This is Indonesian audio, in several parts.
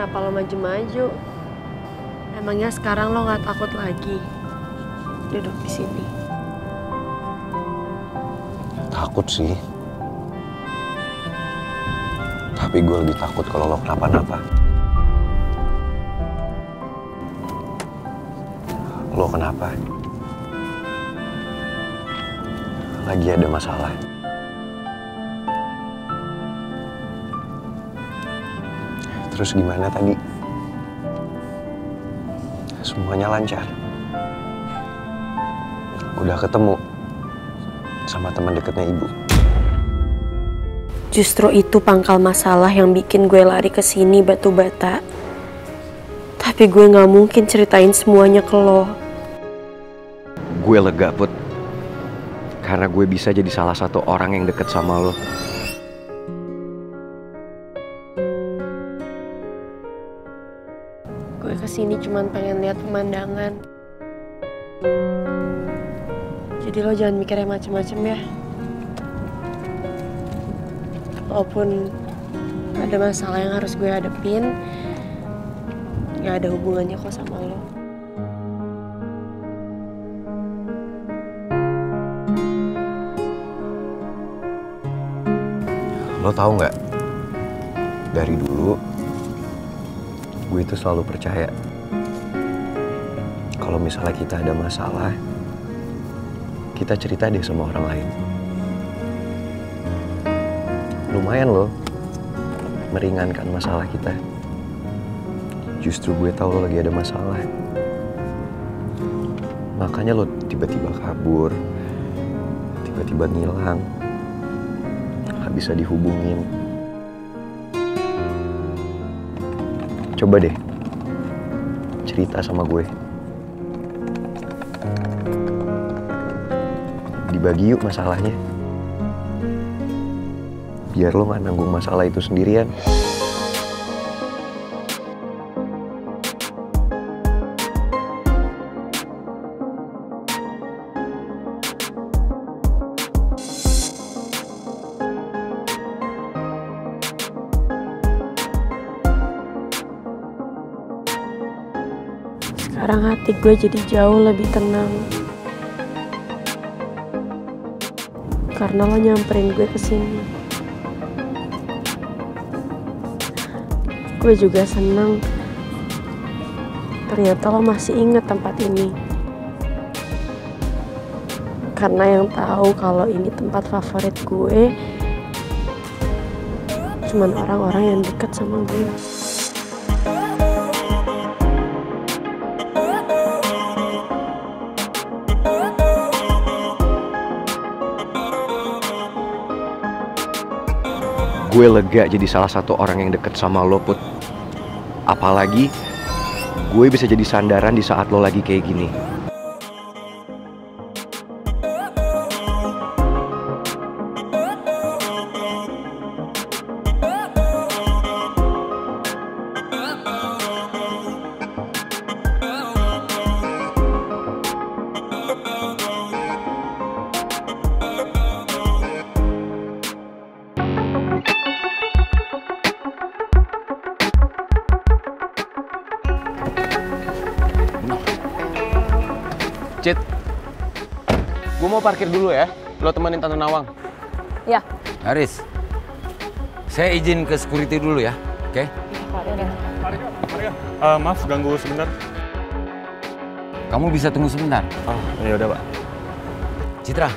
kenapa lo maju-maju? Emangnya sekarang lo nggak takut lagi duduk di sini? Takut sih. Tapi gue lebih takut kalau lo kenapa-napa. Lo kenapa? Lagi ada masalah. Terus gimana tadi? Semuanya lancar. Udah ketemu sama teman dekatnya ibu. Justru itu pangkal masalah yang bikin gue lari ke sini batu bata. Tapi gue nggak mungkin ceritain semuanya ke lo. Gue lega, Put. Karena gue bisa jadi salah satu orang yang deket sama lo. Gue kesini cuman pengen lihat pemandangan. Jadi lo jangan mikir yang macem-macem ya. Walaupun ada masalah yang harus gue hadepin, gak ada hubungannya kok sama lo. Lo tahu nggak? Dari dulu, gue itu selalu percaya kalau misalnya kita ada masalah, kita cerita deh sama orang lain. Lumayan loh, meringankan masalah kita. Justru gue tahu lo lagi ada masalah. Makanya lo tiba-tiba kabur, tiba-tiba ngilang, nggak bisa dihubungin. Coba deh, cerita sama gue. Dibagi yuk masalahnya. Biar lo gak nanggung masalah itu sendirian. Sekarang hati gue jadi jauh lebih tenang. Karena lo nyamperin gue kesini. Gue juga senang. Ternyata lo masih inget tempat ini. Karena yang tahu kalau ini tempat favorit gue cuman orang-orang yang dekat sama gue. Gue lega jadi salah satu orang yang deket sama lo, Put. Apalagi gue bisa jadi sandaran di saat lo lagi kayak gini. Cit, gue mau parkir dulu ya. Lo temenin Tante Nawang. Ya. Haris, saya izin ke security dulu ya, oke? Maaf ganggu sebentar. Kamu bisa tunggu sebentar. Oh, ya udah, Pak. Citra,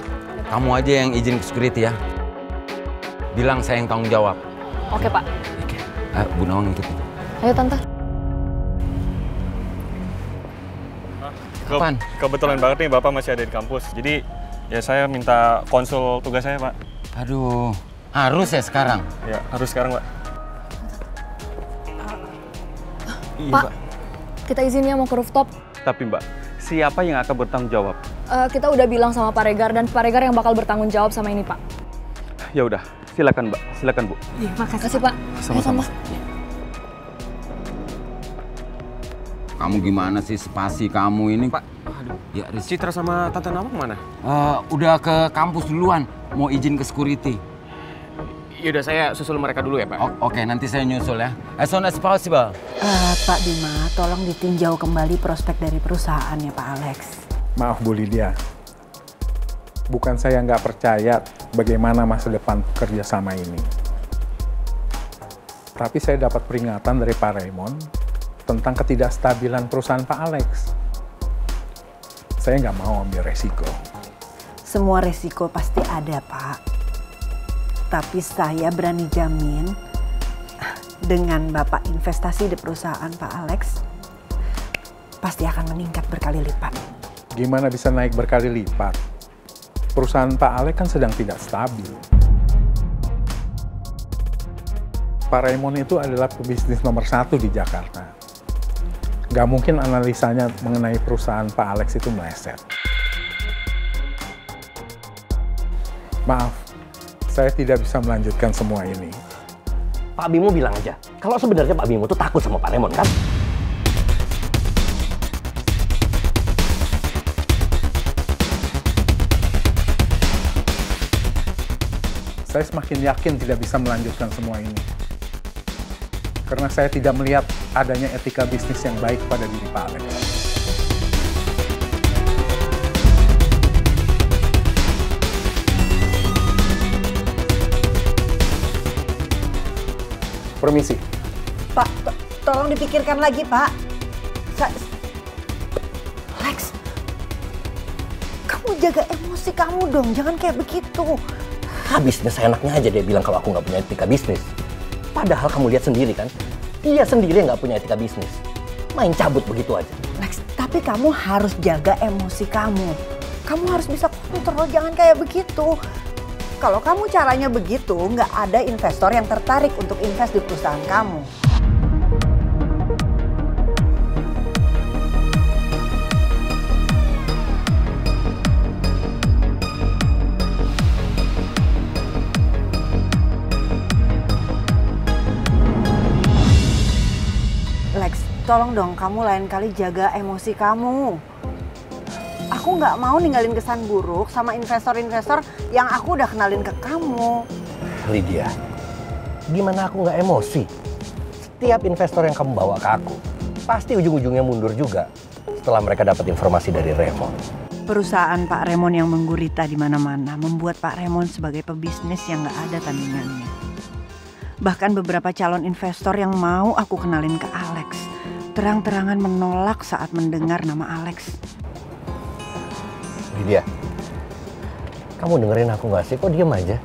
kamu aja yang izin ke security ya. Bilang saya yang tanggung jawab. Oke, Pak. Oke. Bu Nawang ikut. Ayo, Tante. Kapan? Kebetulan banget nih Bapak masih ada di kampus. Jadi ya saya minta konsul tugas saya, Pak. Aduh, harus ya sekarang? Ya, harus sekarang, Pak. Iya, Pak, kita izinnya mau ke rooftop. Tapi Mbak, siapa yang akan bertanggung jawab? Kita udah bilang sama Pak Regar dan Pak Regar yang bakal bertanggung jawab sama ini, Pak. Ya udah, silakan Mbak, silakan Bu. Iya, makasih Pak. Sama-sama. Kamu gimana sih spasi kamu ini? Pak, aduh. Ya, Riz. Citra sama Tante Nawang mana? Udah ke kampus duluan, mau izin ke security. Yaudah, saya susul mereka dulu ya, Pak. Oke, nanti saya nyusul ya. As soon as possible. Pak Bima, tolong ditinjau kembali prospek dari perusahaan ya Pak Alex. Maaf Bu Lydia, bukan saya nggak percaya bagaimana masa depan kerjasama ini. Tapi saya dapat peringatan dari Pak Raymond tentang ketidakstabilan perusahaan Pak Alex. Saya nggak mau ambil resiko. Semua resiko pasti ada Pak. Tapi saya berani jamin dengan Bapak investasi di perusahaan Pak Alex pasti akan meningkat berkali lipat. Gimana bisa naik berkali lipat? Perusahaan Pak Alex kan sedang tidak stabil. Pak Raymond itu adalah pebisnis nomor 1 di Jakarta. Gak mungkin analisanya mengenai perusahaan Pak Alex itu meleset. Maaf, saya tidak bisa melanjutkan semua ini. Pak Bimo bilang aja, kalau sebenarnya Pak Bimo tuh takut sama Pak Raymond kan? Saya semakin yakin tidak bisa melanjutkan semua ini. Karena saya tidak melihat adanya etika bisnis yang baik pada diri Pak Alex. Permisi. Pak, tolong dipikirkan lagi Pak. Alex, kamu jaga emosi kamu dong, jangan kayak begitu. Bisnis enaknya aja dia bilang kalau aku nggak punya etika bisnis. Padahal kamu lihat sendiri kan, dia sendiri yang nggak punya etika bisnis. Main cabut begitu aja. Lex, tapi kamu harus jaga emosi kamu. Kamu harus bisa kontrol, jangan kayak begitu. Kalau kamu caranya begitu, nggak ada investor yang tertarik untuk invest di perusahaan kamu. Lex, tolong dong kamu lain kali jaga emosi kamu. Aku nggak mau ninggalin kesan buruk sama investor-investor yang aku udah kenalin ke kamu. Lydia, gimana aku nggak emosi? Setiap investor yang kamu bawa ke aku, pasti ujung-ujungnya mundur juga setelah mereka dapat informasi dari Raymond. Perusahaan Pak Raymond yang menggurita di mana-mana membuat Pak Raymond sebagai pebisnis yang nggak ada tandingannya. Bahkan beberapa calon investor yang mau aku kenalin ke Alex, terang-terangan menolak saat mendengar nama Alex. Lydia, kamu dengerin aku nggak sih? Kok diem aja?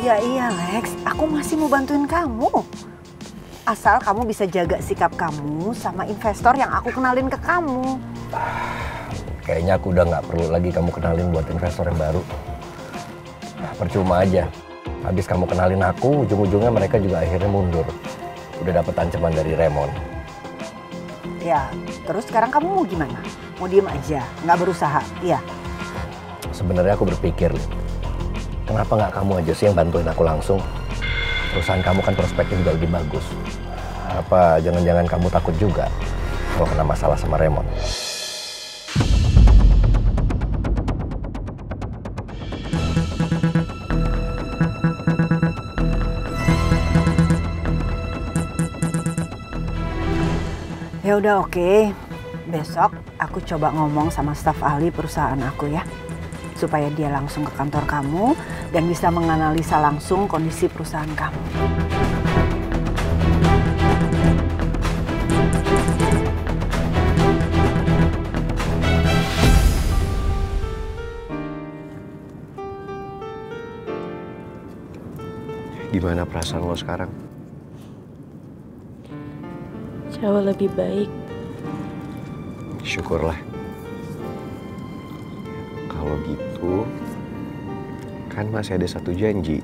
Ya iya Lex, aku masih mau bantuin kamu. Asal kamu bisa jaga sikap kamu sama investor yang aku kenalin ke kamu. Kayaknya aku udah nggak perlu lagi kamu kenalin buat investor yang baru. Percuma aja. Habis kamu kenalin aku, ujung-ujungnya mereka juga akhirnya mundur. Udah dapet ancaman dari Raymond. Ya, terus sekarang kamu mau gimana? Mau diem aja, nggak berusaha, iya? Sebenarnya aku berpikir, kenapa nggak kamu aja sih yang bantuin aku langsung? Perusahaan kamu kan prospeknya juga lebih bagus. Apa jangan-jangan kamu takut juga kalau kena masalah sama Raymond? Ya udah oke. Besok aku coba ngomong sama staf ahli perusahaan aku ya. Supaya dia langsung ke kantor kamu dan bisa menganalisa langsung kondisi perusahaan kamu. Gimana perasaan lo sekarang? Jauh lebih baik. Syukurlah. Kalau gitu, kan masih ada satu janji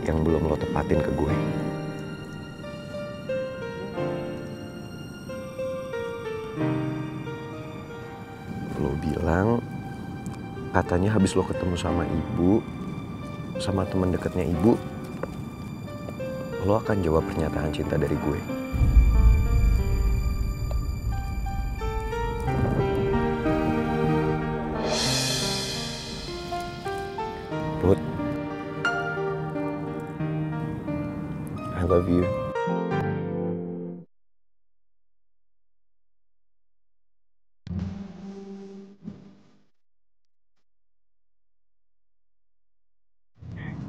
yang belum lo tepatin ke gue. Lo bilang katanya habis lo ketemu sama ibu, sama teman dekatnya ibu, lo akan jawab pernyataan cinta dari gue. Put, love you.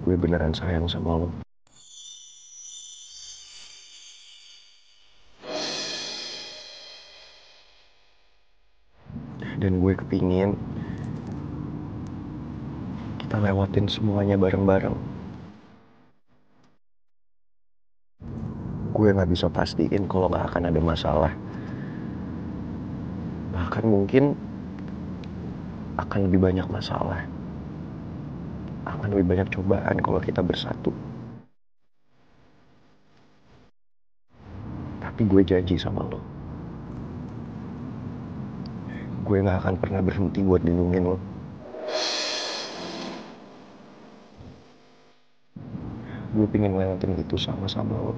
Gue beneran sayang sama lo. Dan gue kepingin kita lewatin semuanya bareng-bareng. Gue gak bisa pastiin kalau gak akan ada masalah. Bahkan mungkin akan lebih banyak masalah. Akan lebih banyak cobaan kalau kita bersatu. Tapi gue janji sama lo. Gue gak akan pernah berhenti buat lindungin lo. Gue pengen lewatin itu sama-sama lo.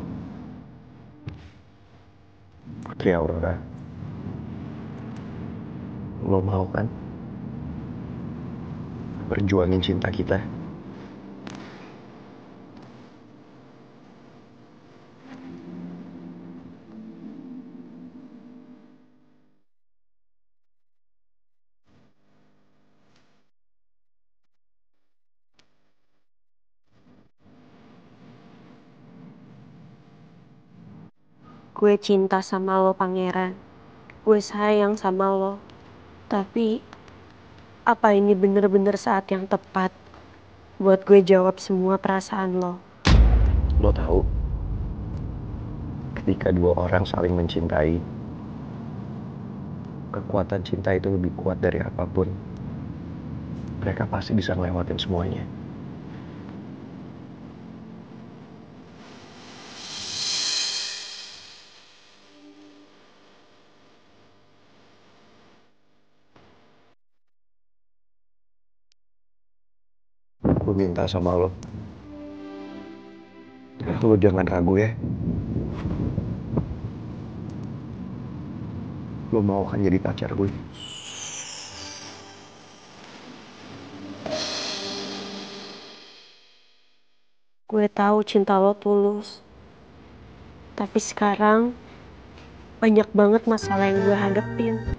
Putri Aurora. Lo mau kan? Perjuangin cinta kita. Gue cinta sama lo, Pangeran. Gue sayang sama lo. Tapi, apa ini bener-bener saat yang tepat buat gue jawab semua perasaan lo? Lo tahu, ketika dua orang saling mencintai, kekuatan cinta itu lebih kuat dari apapun. Mereka pasti bisa ngelewatin semuanya. Gue minta sama lo jangan ragu ya. Lo mau kan jadi pacar gue? Gue tahu cinta lo tulus. Tapi sekarang banyak banget masalah yang gue hadapin.